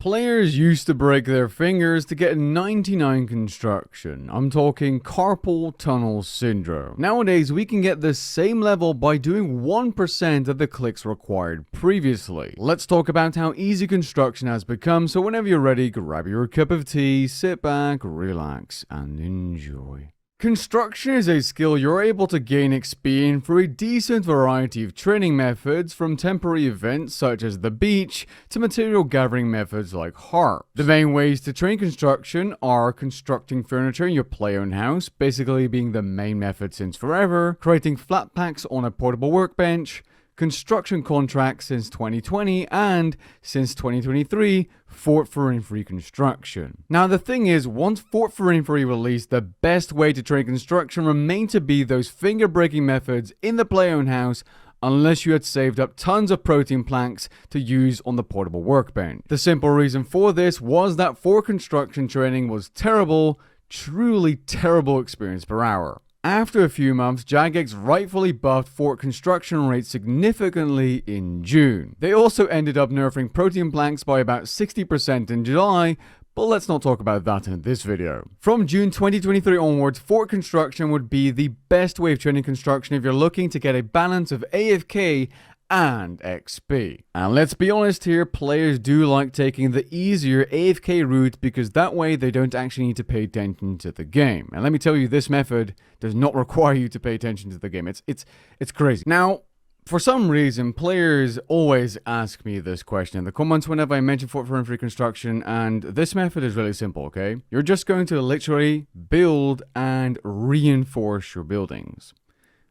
Players used to break their fingers to get 99 construction. I'm talking carpal tunnel syndrome. Nowadays, we can get the same level by doing 1% of the clicks required previously. Let's talk about how easy construction has become, so whenever you're ready, grab your cup of tea, sit back, relax, and enjoy. Construction is a skill you're able to gain XP in through a decent variety of training methods, from temporary events such as the beach to material gathering methods like harp. The main ways to train construction are constructing furniture in your play-owned house, basically being the main method since forever, creating flat packs on a portable workbench, construction contracts since 2020, and since 2023, Fort for free construction. Now the thing is, once Fort for free released, the best way to train construction remained to be those finger breaking methods in the play-owned house, unless you had saved up tons of protein planks to use on the portable workbench. The simple reason for this was that Fort construction training was terrible, truly terrible experience per hour. After a few months, Jagex rightfully buffed Fort construction rates significantly in June. They also ended up nerfing protein planks by about 60% in July, but let's not talk about that in this video. From June 2023 onwards, Fort construction would be the best way of training construction if you're looking to get a balance of AFK and XP. And let's be honest here, players do like taking the easier AFK route because that way they don't actually need to pay attention to the game. And let me tell you, this method does not require you to pay attention to the game. It's crazy. Now, for some reason, players always ask me this question in the comments whenever I mention Fort for free construction, and this method is really simple, okay? You're just going to literally build and reinforce your buildings.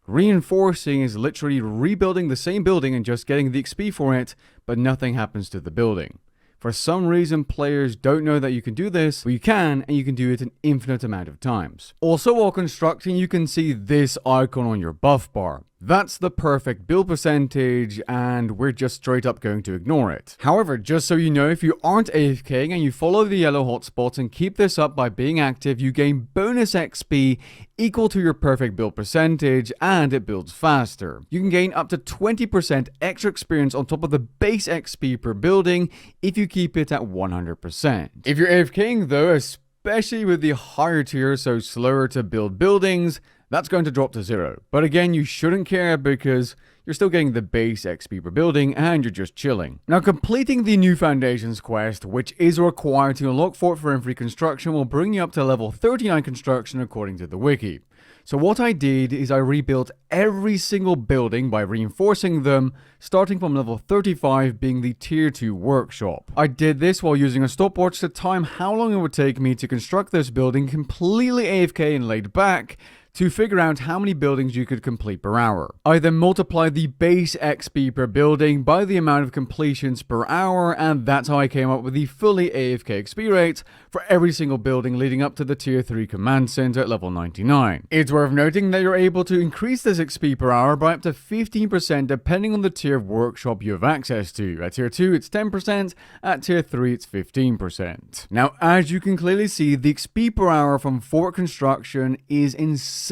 Reinforcing is literally rebuilding the same building and just getting the XP for it, but nothing happens to the building. For some reason, players don't know that you can do this, but you can, and you can do it an infinite amount of times. Also, while constructing, you can see this icon on your buff bar. That's the perfect build percentage, and we're just straight up going to ignore it. However, just so you know, if you aren't AFKing and you follow the yellow hotspots and keep this up by being active, you gain bonus XP equal to your perfect build percentage, and it builds faster. You can gain up to 20% extra experience on top of the base XP per building if you keep it at 100%. If you're AFKing though, especially with the higher tier, so slower to build buildings, that's going to drop to 0. But again, you shouldn't care because you're still getting the base XP per building and you're just chilling. Now, completing the new Foundations quest, which is required to unlock Fort for free construction, will bring you up to level 39 construction according to the wiki. So what I did is I rebuilt every single building by reinforcing them, starting from level 35 being the tier 2 workshop. I did this while using a stopwatch to time how long it would take me to construct this building completely AFK and laid back, to figure out how many buildings you could complete per hour. I then multiplied the base XP per building by the amount of completions per hour, and that's how I came up with the fully AFK XP rate for every single building leading up to the tier 3 command center at level 99. It's worth noting that you're able to increase this XP per hour by up to 15% depending on the tier of workshop you have access to. At tier 2 it's 10%, at tier 3 it's 15%. Now, as you can clearly see, the XP per hour from Fort construction is insanely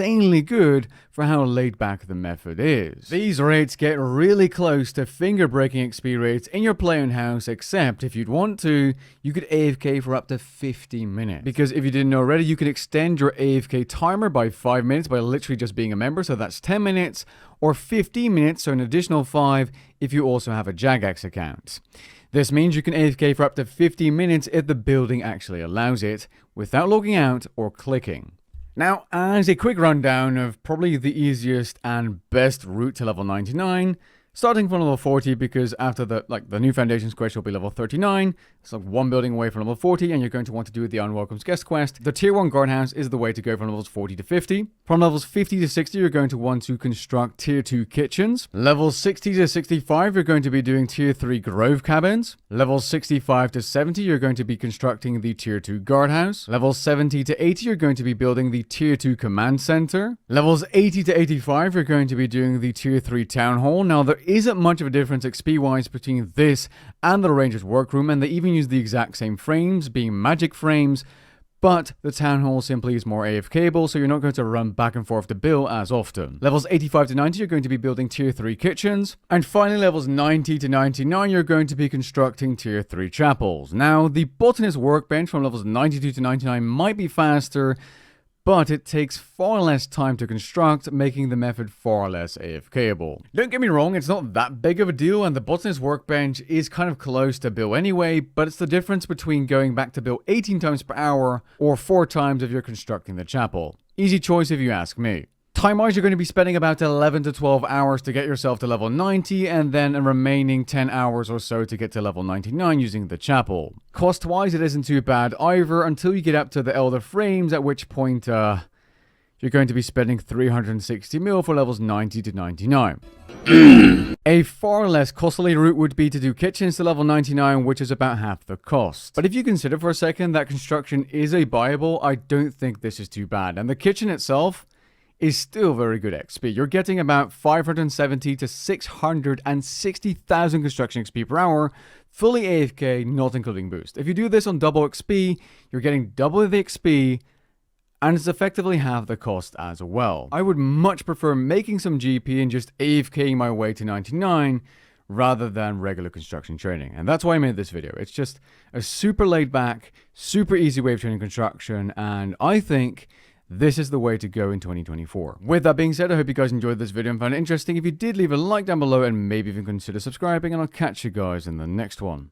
good for how laid back the method is. These rates get really close to finger breaking XP rates in your play-owned house, except if you'd want to, you could AFK for up to 50 minutes. Because if you didn't know already, you can extend your AFK timer by 5 minutes by literally just being a member, so that's 10 minutes, or 15 minutes, so an additional 5 if you also have a Jagex account. This means you can AFK for up to 50 minutes if the building actually allows it, without logging out or clicking. Now, as a quick rundown of probably the easiest and best route to level 99, starting from level 40, because after the new Foundations quest will be level 39, it's like one building away from level 40, and you're going to want to do the Unwelcome Guest quest. The tier 1 guardhouse is the way to go from levels 40 to 50. From levels 50 to 60, you're going to want to construct tier 2 kitchens. Levels 60 to 65, you're going to be doing tier 3 grove cabins. Levels 65 to 70, you're going to be constructing the tier 2 guardhouse. Levels 70 to 80, you're going to be building the tier 2 command center. Levels 80 to 85, you're going to be doing the tier 3 town hall. Now, there isn't much of a difference XP-wise between this and the Ranger's workroom, and they even use the exact same frames, being magic frames, but the town hall simply is more AFKable, so you're not going to run back and forth to build as often. Levels 85 to 90, you're going to be building tier 3 kitchens, and finally levels 90 to 99, you're going to be constructing tier 3 chapels. Now, the botanist workbench from levels 92 to 99 might be faster, but it takes far less time to construct, making the method far less AFKable. Don't get me wrong, it's not that big of a deal, and the botanist workbench is kind of close to build anyway, but it's the difference between going back to build 18 times per hour or 4 times if you're constructing the chapel. Easy choice if you ask me. Time-wise, you're going to be spending about 11 to 12 hours to get yourself to level 90, and then a remaining 10 hours or so to get to level 99 using the chapel. Cost-wise, it isn't too bad either until you get up to the Elder Frames, at which point you're going to be spending 360 mil for levels 90 to 99. A far less costly route would be to do kitchens to level 99, which is about half the cost. But if you consider for a second that construction is a buyable, I don't think this is too bad. And the kitchen itself is still very good XP. You're getting about 570 to 660,000 construction XP per hour, fully AFK, not including boost. If you do this on double XP, you're getting double the XP, and it's effectively half the cost as well. I would much prefer making some GP and just AFKing my way to 99 rather than regular construction training. And that's why I made this video. It's just a super laid back, super easy way of training construction, and I think this is the way to go in 2024. With that being said, I hope you guys enjoyed this video and found it interesting. If you did, leave a like down below and maybe even consider subscribing, and I'll catch you guys in the next one.